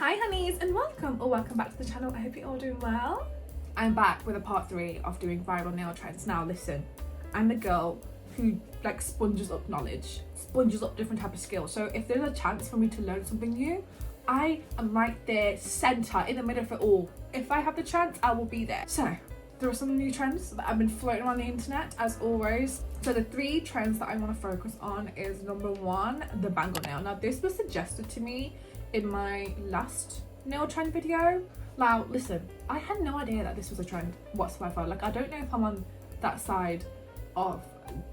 Hi honeys and welcome back to the channel. I hope you're all doing well. I'm back with a part 3 of doing viral nail trends. Now listen, I'm the girl who like sponges up knowledge, sponges up different type of skills. So if there's a chance for me to learn something new, I am right there, center, in the middle of it all. If I have the chance, I will be there. So there are some new trends that have been floating around the internet as always. So the 3 trends that I want to focus on is number 1, the bangle nail. Now this was suggested to me in my last nail trend video. Now listen, I had no idea that this was a trend whatsoever. Like I don't know if I'm on that side of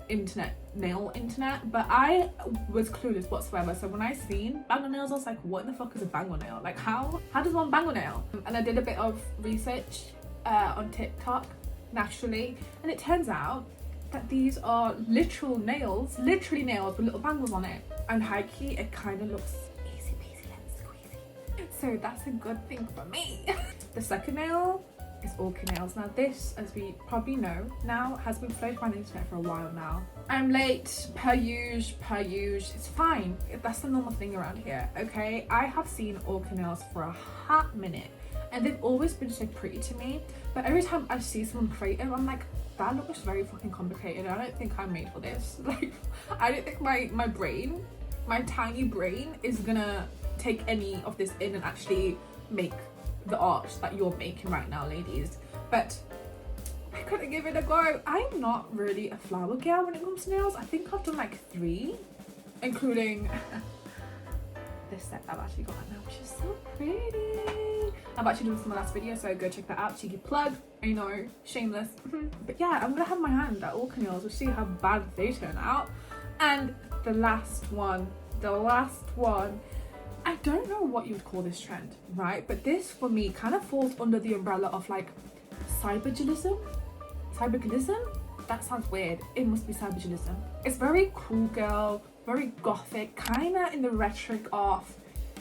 nail internet, but I was clueless whatsoever. So when I seen bangle nails, I was like, what the fuck is a bangle nail? Like how does one bangle nail? And I did a bit of research on TikTok naturally, and it turns out that these are literally nails with little bangles on it, and high key it kind of looks easy peasy lemon squeezy, so that's a good thing for me. The second nail is Orchid nails. Now this, as we probably know now, has been floating around the internet for a while now. I'm late, per usual, it's fine, that's the normal thing around here, okay? I have seen Orchid nails for a hot minute and they've always been so pretty to me, but every time I see someone create them, I'm like, that looks very fucking complicated. I don't think I'm made for this. Like I don't think my brain, my tiny brain, is gonna take any of this in and actually make the art that you're making right now, ladies. But I couldn't give it a go. I'm not really a flower girl when it comes to nails. I think I've done like 3, including this set I've actually got now, which is so pretty. I've actually done this in my last video, so go check that out. Cheeky plug, you know, shameless. But yeah, I'm gonna have my hand at Orchid nails. We'll see how bad they turn out. And the last one, I don't know what you would call this trend, right? But this for me kind of falls under the umbrella of like cybergilism. That sounds weird. It must be cybergilism. It's very cool girl, very gothic, kind of in the rhetoric of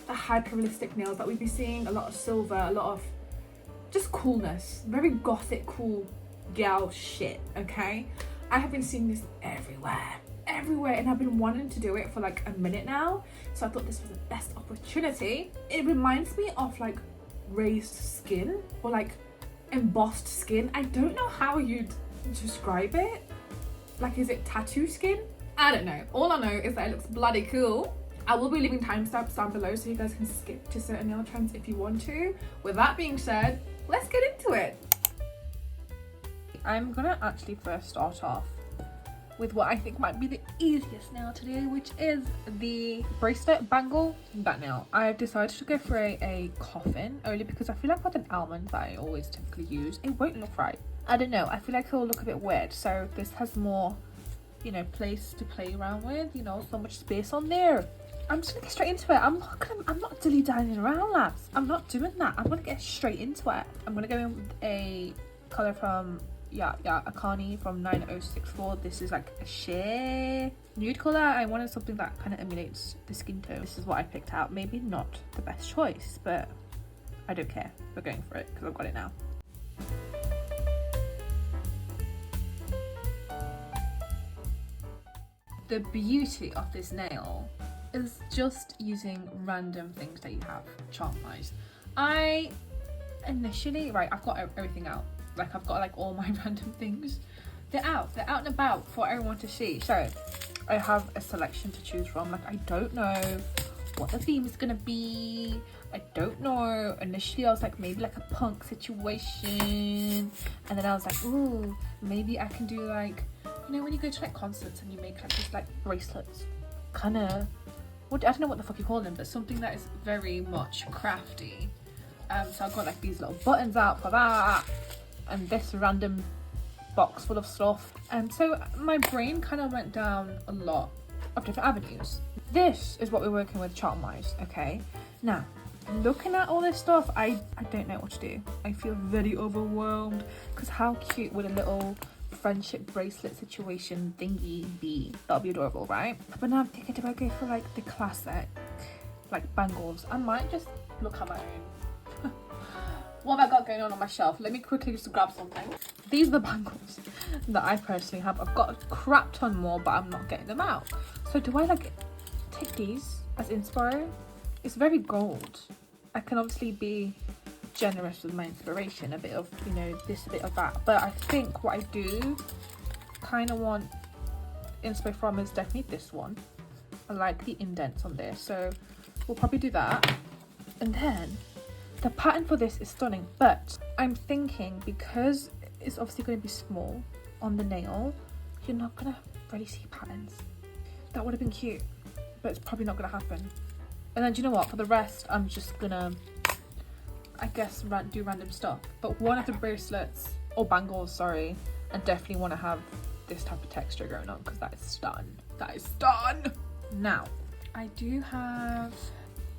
the hyper-realistic nails that we've been seeing. A lot of silver, a lot of just coolness, very gothic, cool gal shit, okay? I have been seeing this everywhere, and I've been wanting to do it for like a minute now, so I thought this was the best opportunity. It reminds me of like raised skin or like embossed skin. I don't know how you'd describe it. Like, is it tattoo skin? I don't know. All I know is that it looks bloody cool. I will be leaving timestamps down below so you guys can skip to certain nail trends if you want to. With that being said, let's get into it. I'm gonna actually first start off with what I think might be the easiest nail to do, which is the bracelet bangle nail. I've decided to go for a coffin only because I feel like with an almond that I always typically use, it won't look right. I don't know, I feel like it will look a bit weird, so this has more, you know, place to play around with, you know, so much space on there. I'm just gonna get straight into it. I'm not dilly-dallying around, lads. I'm not doing that. I'm gonna get straight into it. I'm gonna go in with a colour from Akani from 9064. This is like a sheer nude colour. I wanted something that kind of emulates the skin tone. This is what I picked out. Maybe not the best choice, but I don't care. We're going for it because I've got it now. The beauty of this nail is just using random things that you have charm-wise. I initially, right, I've got everything out. Like I've got like all my random things. They're out and about for everyone to see. So I have a selection to choose from. Like I don't know what the theme is gonna be. I don't know. Initially I was like maybe like a punk situation, and then I was like, ooh, maybe I can do like, you know, when you go to like concerts and you make like these like bracelets, kind of, I don't know what the fuck you call them, but something that is very much crafty. So I've got like these little buttons out for that, and this random box full of stuff. And so my brain kind of went down a lot of different avenues. This is what we're working with charm wise, okay? Now, looking at all this stuff, I don't know what to do. I feel very overwhelmed, because how cute would a little friendship bracelet situation thingy be? That'll be adorable, right? But now I'm thinking, do I go for like the classic, like bangles? I might just look at my own. What have I got going on my shelf? Let me quickly just grab something. These are the bangles that I personally have. I've got a crap ton more, but I'm not getting them out. So do I like take these as inspo? It's very gold. I can obviously be generous with my inspiration, a bit of, you know, this, a bit of that, but I think what I do kind of want inspo from is definitely this one. I like the indents on there, so we'll probably do that. And then the pattern for this is stunning, but I'm thinking because it's obviously going to be small on the nail, you're not gonna really see patterns. That would have been cute, but it's probably not gonna happen. And then do you know what, for the rest I'm just gonna, I guess, do random stuff. But one of the bracelets, or bangles, sorry, I definitely want to have this type of texture going on because that is stun. That is stun. Now I do have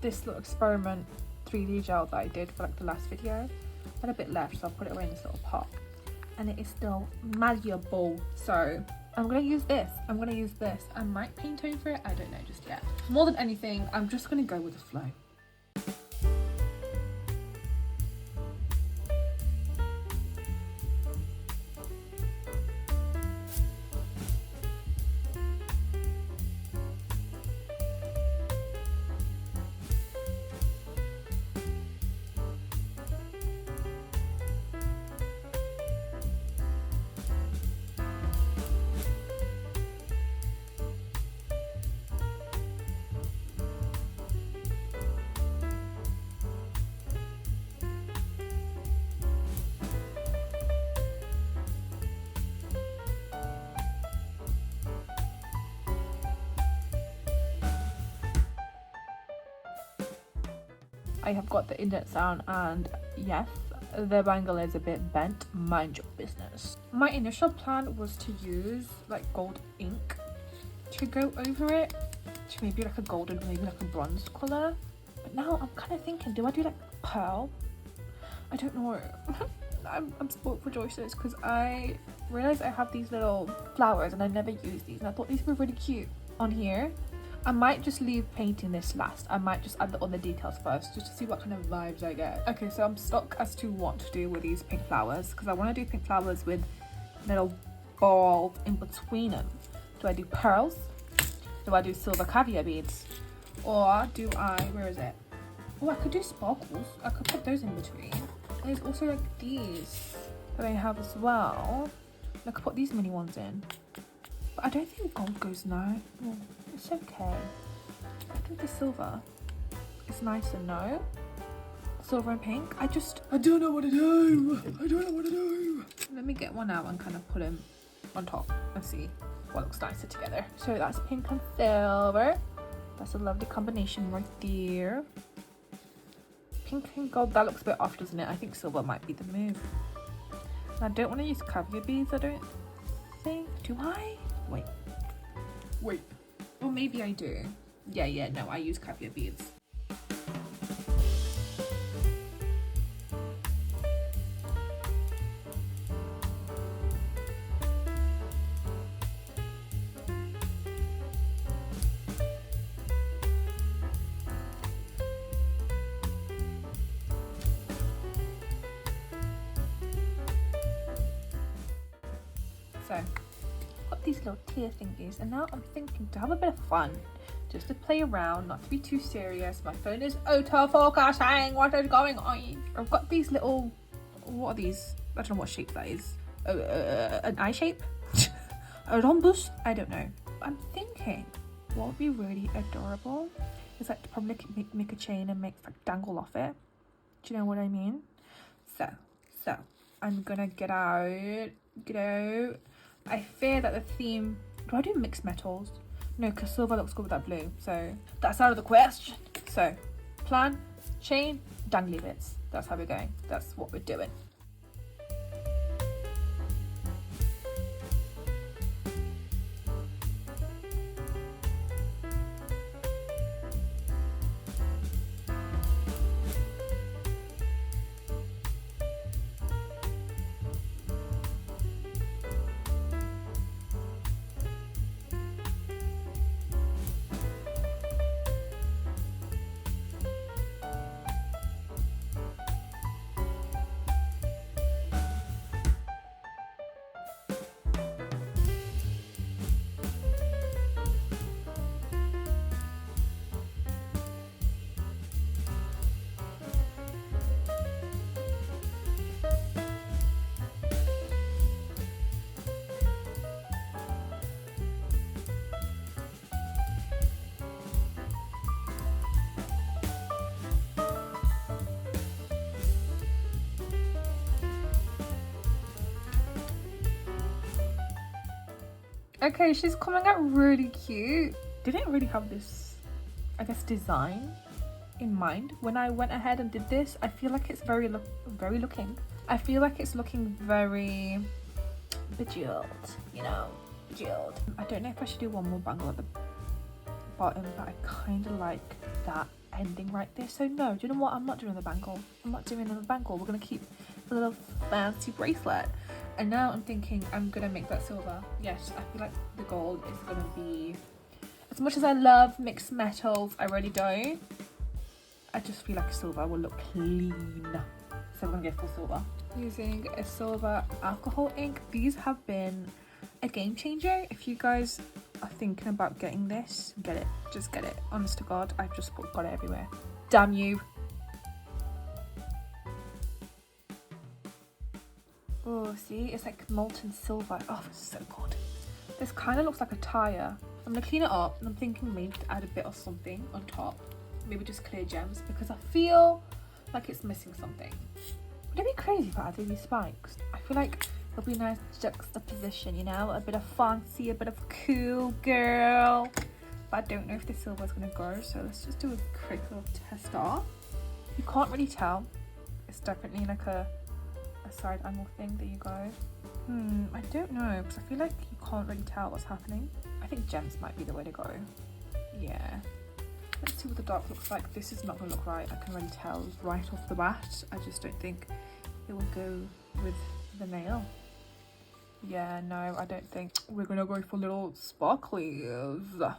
this little experiment 3D gel that I did for like the last video. I had a bit left, so I'll put it away in this little pot, and it is still malleable, so I'm gonna use this. I might paint over it, I don't know just yet. More than anything, I'm just gonna go with the flow. I have got the indents down, and yes, the bangle is a bit bent, mind your business. My initial plan was to use like gold ink to go over it, to maybe like a golden, maybe like a bronze colour, but now I'm kind of thinking, do I do like pearl? I don't know. I'm spoiled for choices because I realised I have these little flowers and I never use these, and I thought these were really cute on here. I might just leave painting this last. I might just add the other details first just to see what kind of vibes I get. Okay, so I'm stuck as to what to do with these pink flowers because I want to do pink flowers with little balls in between them. Do I do pearls? Do I do silver caviar beads? Or do I, where is it? Oh, I could do sparkles. I could put those in between. There's also like these that I have as well. I could put these mini ones in. But I don't think gold goes now. Well, it's okay. I think the silver is nice and no. Silver and pink. I don't know what to do. I don't know what to do. Let me get one out and kind of put them on top and see what looks nicer together. So that's pink and silver. That's a lovely combination right there. Pink and gold, that looks a bit off, doesn't it? I think silver might be the move. I don't want to use caviar beads, I don't think. Do I? Wait. Or maybe I do. Yeah, no, I use caviar beads. So, got these little tear thingies, and now I'm thinking to have a bit of fun, just to play around, not to be too serious. My phone is auto-focusing. What is going on? I've got these little, what are these? I don't know what shape that is. An eye shape? A rhombus? I don't know. But I'm thinking, what would be really adorable is like to probably make a chain and make like dangle off it. Do you know what I mean? So I'm gonna get out. I fear that the theme, do I do mixed metals? No, because silver looks good with that blue, so that's out of the question. So plan, chain, dangly bits. That's how we're going. That's what we're doing. Okay, she's coming out really cute. Didn't really have this, I guess, design in mind when I went ahead and did this. I feel like it's very looking. I feel like it's looking very bejeweled, you know, bejeweled. I don't know if I should do one more bangle at the bottom, but I kind of like that ending right there. So no, do you know what? I'm not doing the bangle. I'm not doing another bangle. We're gonna keep a little fancy bracelet. And now I'm thinking I'm gonna make that silver. Yes, I feel like the gold is gonna be, as much as I love mixed metals, I really don't. I just feel like silver will look clean. So I'm gonna go full silver. Using a silver alcohol ink. These have been a game changer. If you guys are thinking about getting this, get it. Just get it. Honest to God, I've just got it everywhere. Damn you. Oh, see, it's like molten silver. Oh, it's so good. This kind of looks like a tire. I'm gonna clean it up, and I'm thinking maybe to add a bit of something on top. Maybe just clear gems, because I feel like it's missing something. Would it be crazy if I added these spikes? I feel like it'll be a nice juxtaposition, you know? A bit of fancy, a bit of cool, girl. But I don't know if the silver is gonna go, so let's just do a quick little test off. You can't really tell. It's definitely like a side angle thing that you go. I don't know, because I feel like you can't really tell what's happening. I think gems might be the way to go. Yeah. Let's see what the dark looks like. This is not going to look right. I can really tell right off the bat. I just don't think it will go with the nail. Yeah, no, I don't think. We're going to go for little sparklies.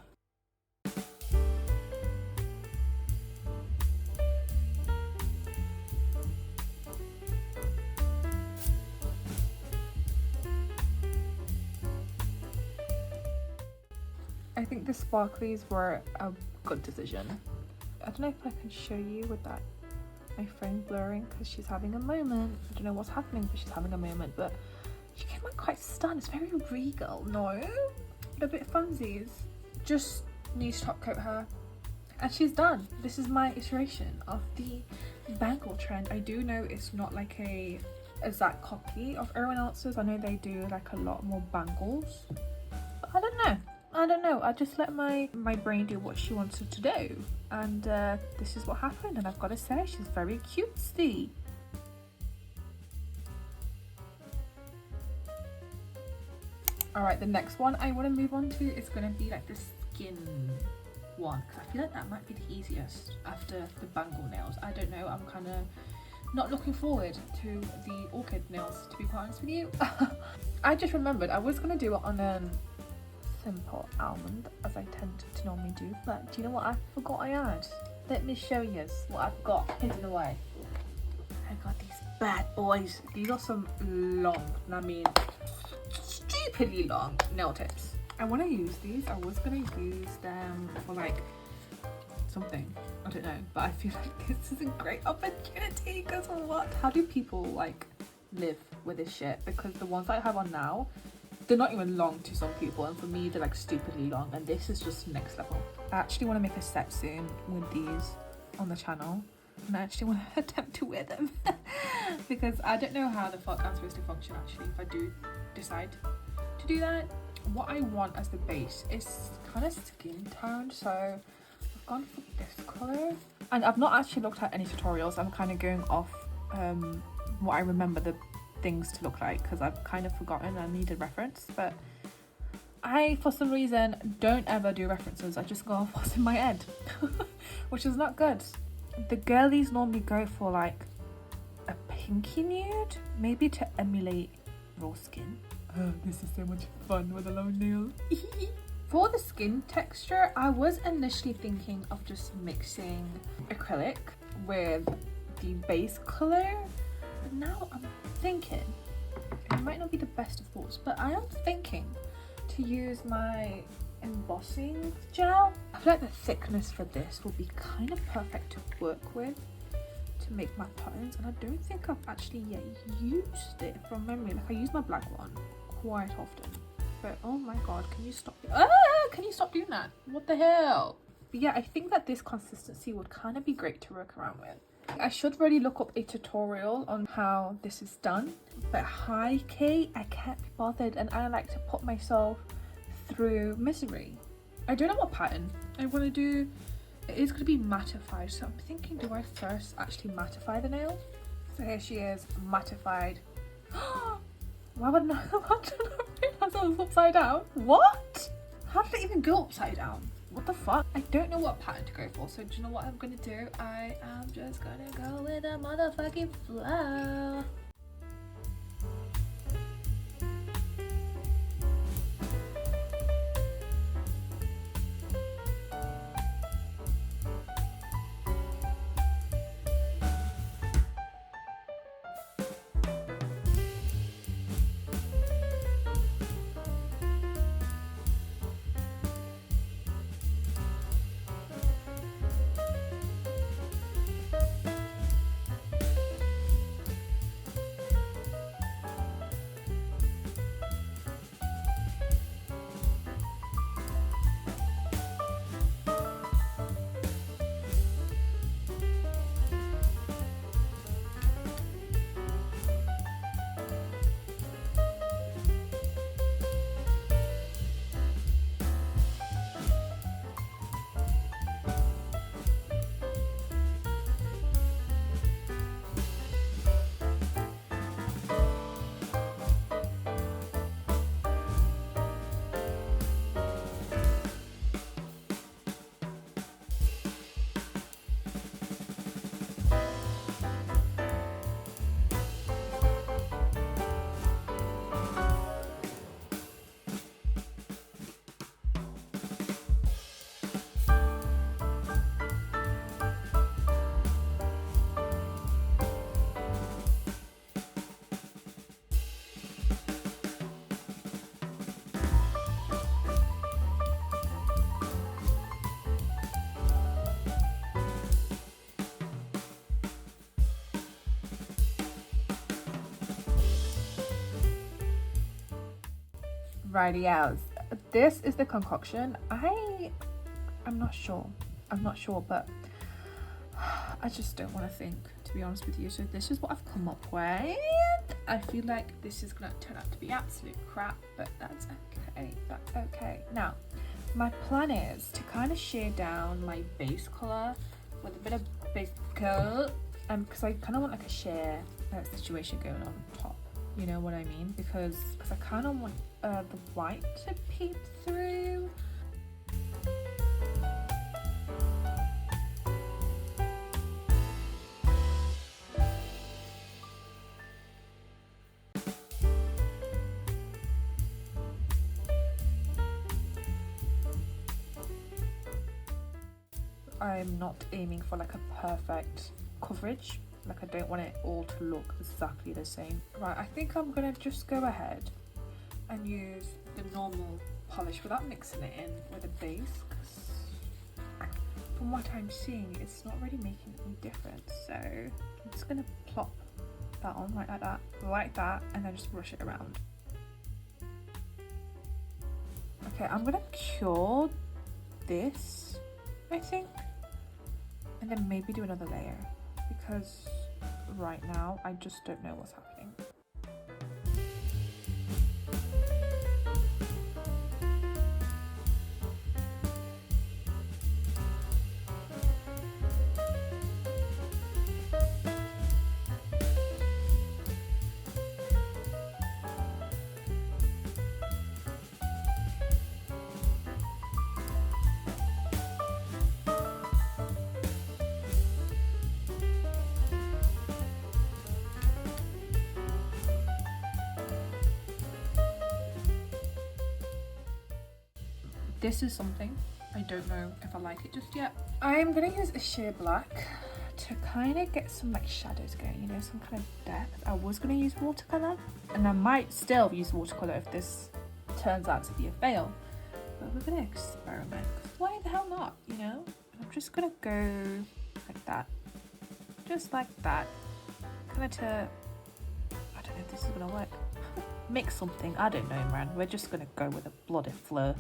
I think the sparklies were a good decision. I don't know if I can show you with that my phone blurring, because she's having a moment. I don't know what's happening, but she's having a moment. But she came out quite stunned. It's very regal. No, a bit funsies. Just need to top coat her, and she's done. This is my iteration of the bangle trend. I do know it's not like a exact copy of everyone else's. I know they do like a lot more bangles, but I don't know. I just let my brain do what she wanted to do, and this is what happened. And I've got to say, she's very cutesy. All right, the next one I want to move on to is going to be like the skin one, because I feel like that might be the easiest after the bangle nails. I don't know, I'm kind of not looking forward to the orchid nails, to be quite honest with you. I just remembered I was going to do it on simple almond, as I tend to normally do, but do you know what I forgot I had? Let me show you what I've got hidden away. I got these bad boys. These are some long, and I mean stupidly long nail tips. I want to use these. I was going to use them for like something, I don't know, but I feel like this is a great opportunity, because what? How do people like live with this shit? Because the ones I have on now, they're not even long to some people, and for me they're like stupidly long, and this is just next level. I actually want to make a set soon with these on the channel, and I actually want to attempt to wear them because I don't know how the fuck I'm supposed to function actually if I do decide to do that. What I want as the base is kind of skin toned, so I've gone for this colour, and I've not actually looked at any tutorials. I'm kind of going off what I remember the things to look like, because I've kind of forgotten. I need a reference, but I for some reason don't ever do references. I just go off what's in my head which is not good. The girlies normally go for like a pinky nude, maybe to emulate raw skin. Oh, this is so much fun with a long nail. For the skin texture, I was initially thinking of just mixing acrylic with the base color, but now I'm thinking, it might not be the best of thoughts, but I am thinking to use my embossing gel. I feel like the thickness for this will be kind of perfect to work with to make my patterns, and I don't think I've actually yet used it from memory. Like I use my black one quite often, but oh my god, can you stop doing that? What the hell? But yeah, I think that this consistency would kind of be great to work around with. I should really look up a tutorial on how this is done, but high key, I can't be bothered, and I like to put myself through misery. I don't know what pattern I want to do. It is going to be mattified, so I'm thinking, do I first actually mattify the nail? So here she is, mattified. Why would I not realize I was upside down? What? How did it even go upside down? What the fuck? I don't know what pattern to go for, so do you know what I'm gonna do? I am just gonna go with a motherfucking flow. Righty out. This is the concoction. I'm not sure, but I just don't want to think, to be honest with you. So this is what I've come up with. I feel like this is gonna turn out to be absolute crap, but that's okay. Now my plan is to kind of shade down my base color with a bit of base coat, because I kind of want like a sheer situation going on top, you know what I mean, because I kind of want the white to peep through. I'm not aiming for like a perfect coverage, like I don't want it all to look exactly the same. Right, I think I'm gonna just go ahead and use the normal polish without mixing it in with a base, because from what I'm seeing it's not really making any difference. So I'm just gonna plop that on like that, and then just brush it around. Okay, I'm gonna cure this, I think, and then maybe do another layer, because right now I just don't know what's happening. This is something, I don't know if I like it just yet. I'm gonna use a sheer black to kind of get some like shadows going, you know, some kind of depth. I was gonna use watercolor, and I might still use watercolor if this turns out to be a fail, but we're gonna experiment. Why the hell not, you know? I'm just gonna go like that, just like that, kind of to, I don't know if this is gonna work. Mix something, I don't know, man. We're just gonna go with a bloody fleur.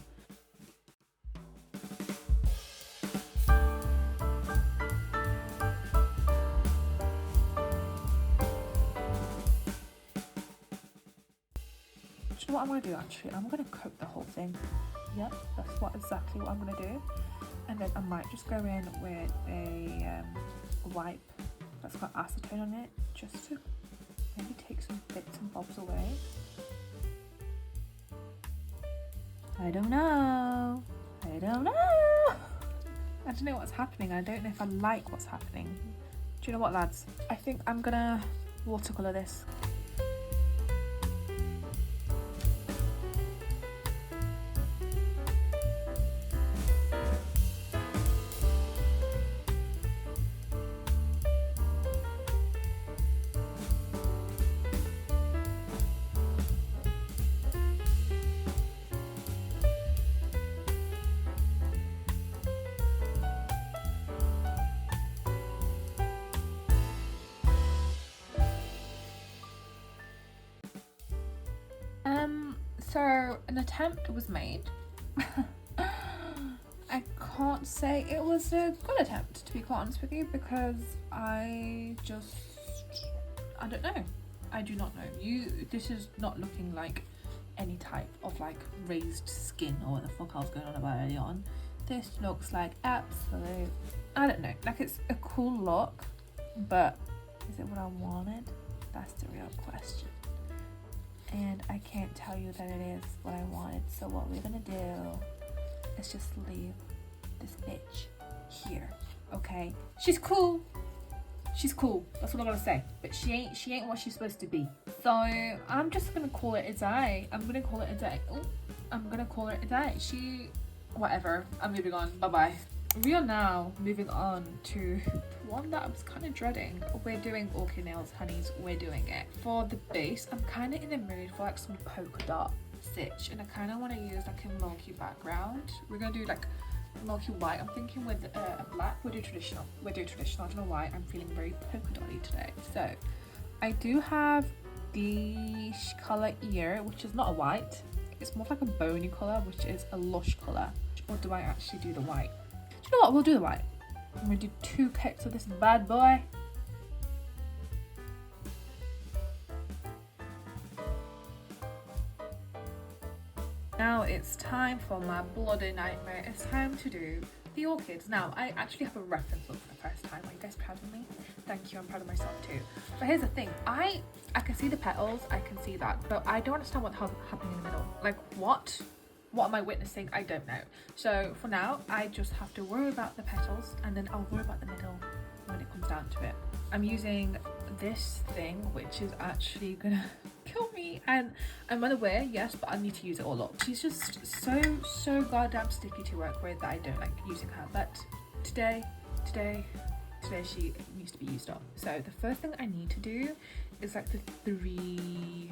What I'm going to do actually, I'm going to coat the whole thing Yep, that's exactly what I'm gonna do. And then I might just go in with a wipe that's got acetone on it, just to maybe take some bits and bobs away. I don't know. I don't know. I don't know what's happening. I don't know if I like what's happening. Do you know what, lads? I think I'm gonna watercolor this. So an attempt was made. I can't say it was a good attempt, to be quite honest with you, because I don't know. I do not know. This is not looking like any type of like raised skin or what the fuck I was going on about earlier on. This looks like absolute, I don't know, like it's a cool look, but is it what I wanted? That's the real question. And I can't tell you that it is what I wanted. So what we're gonna do is just leave this bitch here, okay? She's cool. She's cool. That's what I'm gonna say. But she ain't what she's supposed to be. So I'm just gonna call it a day. I'm gonna call it a day. Oh, I'm gonna call it a day. Whatever. I'm moving on. Bye bye. We are now moving on to one that I was kind of dreading. We're doing Orchid nails, honeys. We're doing it. For the base, I'm kind of in the mood for like some polka dot stitch, and I kind of want to use like a milky background. We're gonna do like milky white. I'm thinking with a black. We'll do traditional. I don't know why. I'm feeling very polka dotty today. So I do have the color here, which is not a white. It's more like a bony color, which is a lush color. Or do I actually do the white? Do you know what? We'll do the white. I'm gonna do 2 coats of this bad boy. Now it's time for my bloody nightmare. It's time to do the orchids. Now I actually have a reference book for the first time. Are you guys proud of me? Thank you, I'm proud of myself too. But here's the thing, I can see the petals, I can see that, but I don't understand what's happening in the middle. Like what am I witnessing? I don't know. So for now, I just have to worry about the petals, and then I'll worry about the middle when it comes down to it. I'm using this thing, which is actually gonna kill me, and I'm unaware, yes, but I need to use it all up. She's just so goddamn sticky to work with that I don't like using her, but today she needs to be used up. So the first thing I need to do is like the 3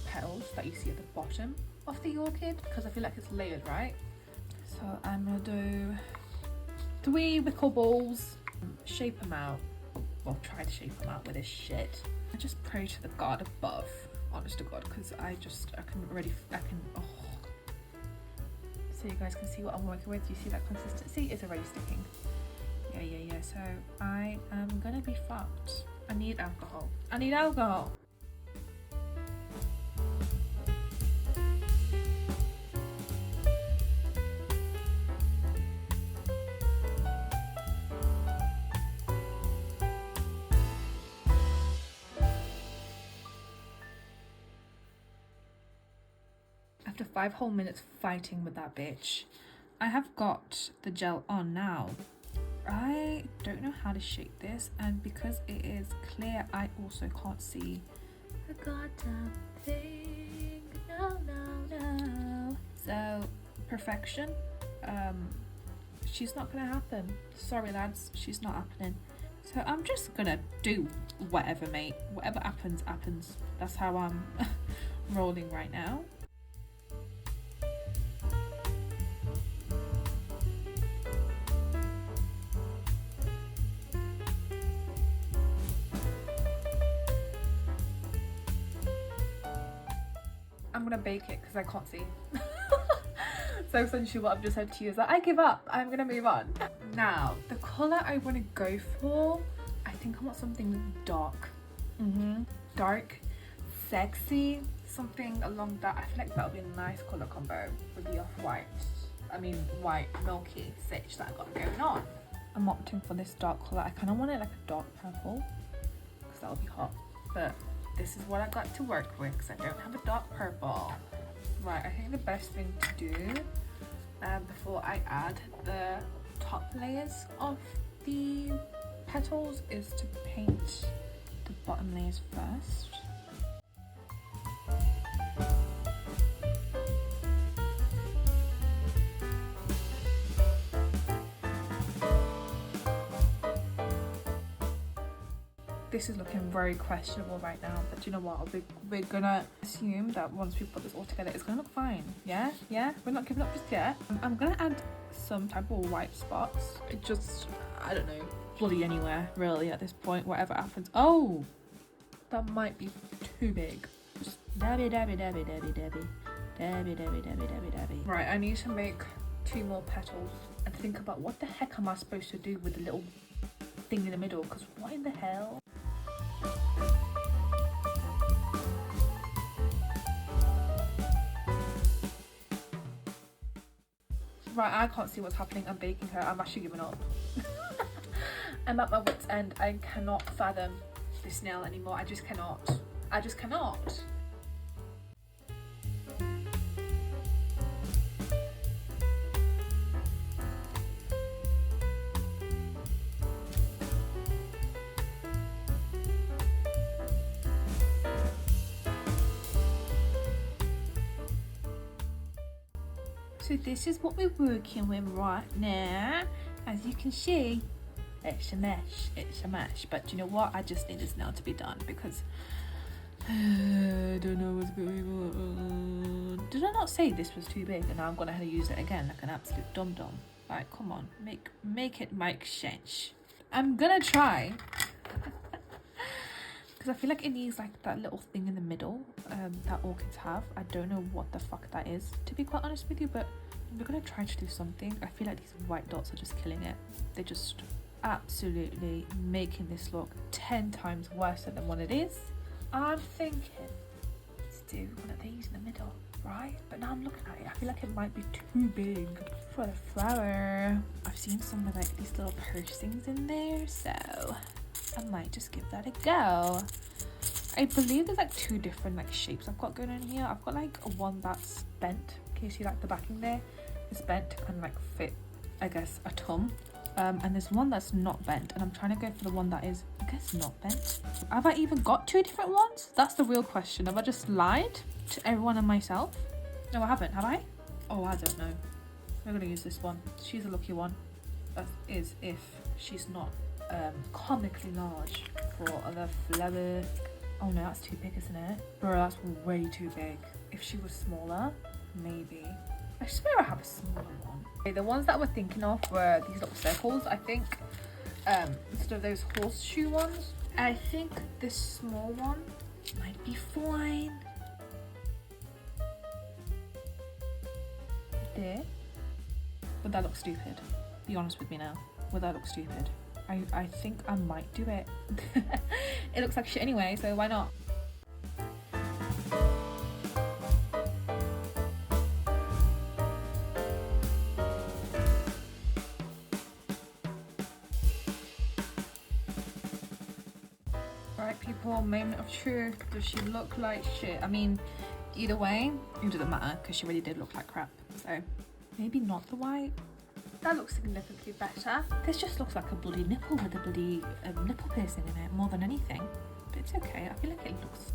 petals that you see at the bottom of the orchid, because I feel like it's layered, right? So I'm gonna do 3 wickle balls, shape them out, well try to shape them out with this shit. I just pray to the God above, honest to God, because I can, oh. So you guys can see what I'm working with. You see that consistency is already sticking. Yeah, so I am gonna be fucked. I need alcohol. After 5 whole minutes fighting with that bitch, I have got the gel on now. I don't know how to shake this, and because it is clear, I also can't see a goddamn thing. No. So perfection, she's not gonna happen. Sorry lads, she's not happening. So I'm just gonna do whatever, mate. Whatever happens. That's how I'm rolling right now. I'm gonna bake it because I can't see. So essentially what I've just said to you is that I give up, I'm gonna move on. Now, the colour I want to go for, I think I want something dark. Dark, sexy, something along that. I feel like that would be a nice colour combo with the off-white, white milky sage that I've got going on. I'm opting for this dark colour. I kind of want it like a dark purple because that would be hot, but this is what I got to work with because I don't have a dark purple. Right, I think the best thing to do before I add the top layers of the petals is to paint the bottom layers first. This is looking very questionable right now, but you know what, we're gonna assume that once we put this all together it's gonna look fine. Yeah, we're not giving up just yet. I'm gonna add some type of white spots. It just, I don't know, bloody anywhere really at this point, whatever happens. Oh, that might be too big. Just dabby. Right, I need to make 2 more petals and think about what the heck am I supposed to do with the little thing in the middle, because what in the hell? Right, I can't see what's happening. I'm baking her. I'm actually giving up. I'm at my wit's end. I cannot fathom this nail anymore. I just cannot. So this is what we're working with right now. As you can see, it's a mess. But you know what? I just need this nail to be done because I don't know what's going on. Did I not say this was too big and now I'm gonna have to use it again like an absolute dum-dum? Like, come on, make it make sense. I'm gonna try. Because I feel like it needs like that little thing in the middle that orchids have. I don't know what the fuck that is, to be quite honest with you, but we're gonna try to do something. I feel like these white dots are just killing it. They're just absolutely making this look 10 times worse than what it is. I'm thinking let's do one of these in the middle, right? But now I'm looking at it, I feel like it might be too big for the flower. I've seen some with like these little piercings in there, so I might just give that a go. I believe there's like 2 different like shapes I've got going on here. I've got like one that's bent. Can you see like the backing there? It's bent to kind of like fit, I guess, a tongue. And there's one that's not bent, and I'm trying to go for the one that is, I guess, not bent. Have I even got 2 different ones? That's the real question. Have I just lied to everyone and myself? No, I haven't, have I? Oh, I don't know. We're gonna use this one. She's a lucky one. That is if she's not comically large for the flower. Oh no, that's too big, isn't it? Bro, that's way too big. If she was smaller, maybe. I swear I have a smaller one. Okay, the ones that we're thinking of were these little circles, I think. Instead of those horseshoe ones. I think this small one might be fine. There. Would that look stupid? Be honest with me now. Would that look stupid? I think I might do it. It looks like shit anyway, so why not? Right, people, moment of truth. Does she look like shit? I mean, either way, it doesn't matter because she really did look like crap. So maybe not the white. That looks significantly better. This just looks like a bloody nipple with a bloody nipple piercing in it more than anything. But it's okay. I feel like it looks...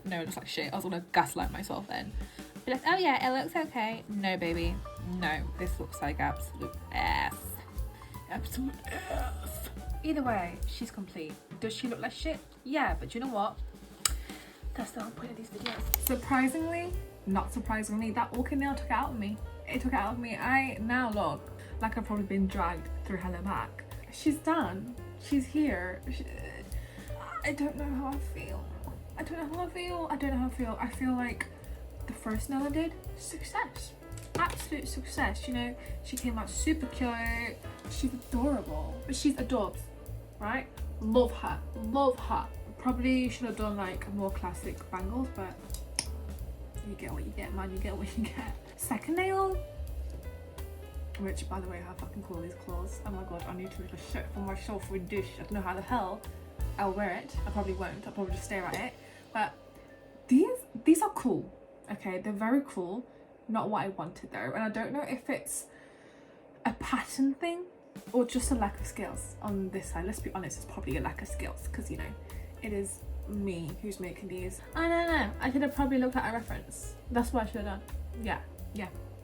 No, it looks like shit. I was gonna gaslight myself then. Be like, oh yeah, it looks okay. No, baby. No, this looks like absolute ass. Absolute ass. Either way, she's complete. Does she look like shit? Yeah, but you know what? That's the whole point of these videos. Surprisingly, not surprisingly, that orchid nail took it out of me. It took it out of me. I now look like I've probably been dragged through hell and back. She's done. She's here. I don't know how I feel. I don't know how I feel. I feel like the first nail I did, success. Absolute success. You know, she came out super cute. She's adorable. But she's adorbs, right? Love her. Love her. Probably should have done like more classic bangles, but You get what you get, man. You get what you get. Second nail, which, by the way, how fucking cool are these claws? Oh my god, I need to make a shirt for myself with this. I don't know how the hell I'll wear it. I probably won't. I'll probably just stare at it. But these are cool. Okay, they're very cool. Not what I wanted though, and I don't know if it's a pattern thing or just a lack of skills on this side. Let's be honest, it's probably a lack of skills because, you know, it is me who's making these. I don't know. I should have probably looked at a reference. That's what I should have done. Yeah,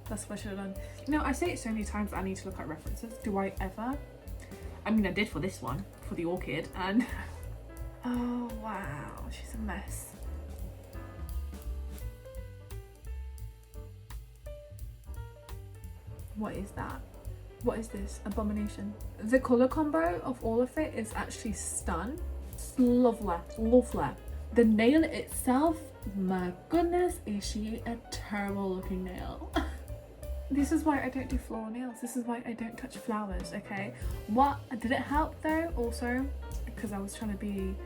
that's what I should have done. You know, I say it so many times that I need to look at references. Do I ever? I mean, I did for this one, for the orchid, and oh wow, she's a mess. What is that? What is this? Abomination. The colour combo of all of it is actually stun. It's lovely, lovely. The nail itself, my goodness, is she a terrible looking nail. This is why I don't do floral nails. This is why I don't touch flowers, okay? What did it help though? Also, because I was trying to be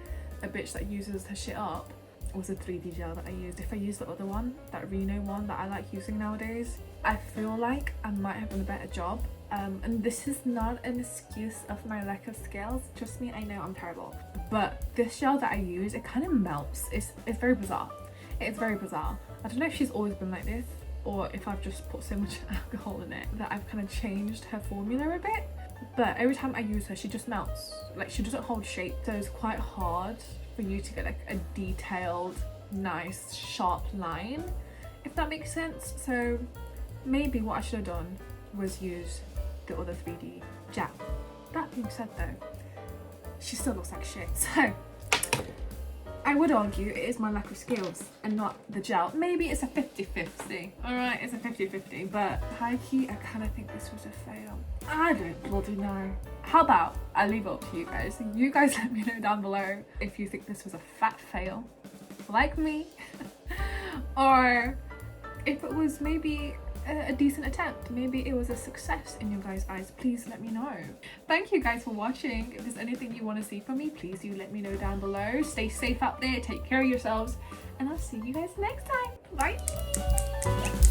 a bitch that uses her shit up, was a 3D gel that I used. If I used the other one, that Reno one that I like using nowadays, I feel like I might have done a better job. And this is not an excuse of my lack of skills. Trust me, I know I'm terrible. But this gel that I use, it kind of melts. It's very bizarre. It's very bizarre. I don't know if she's always been like this or if I've just put so much alcohol in it that I've kind of changed her formula a bit. But every time I use her, she just melts. Like, she doesn't hold shape, so it's quite hard for you to get like a detailed, nice, sharp line, if that makes sense. So maybe what I should have done was use the other 3D gel. That being said though, she still looks like shit. So I would argue it is my lack of skills and not the gel. Maybe it's a 50-50. Alright, it's a 50-50, but high key, I kind of think this was a fail. I don't bloody know. How about I leave it up to you guys? You guys let me know down below if you think this was a fat fail, like me, or if it was maybe a decent attempt. Maybe it was a success in your guys' eyes. Please let me know. Thank you guys for watching. If there's anything you want to see from me, please do let me know down below. Stay safe out there, take care of yourselves, and I'll see you guys next time. Bye.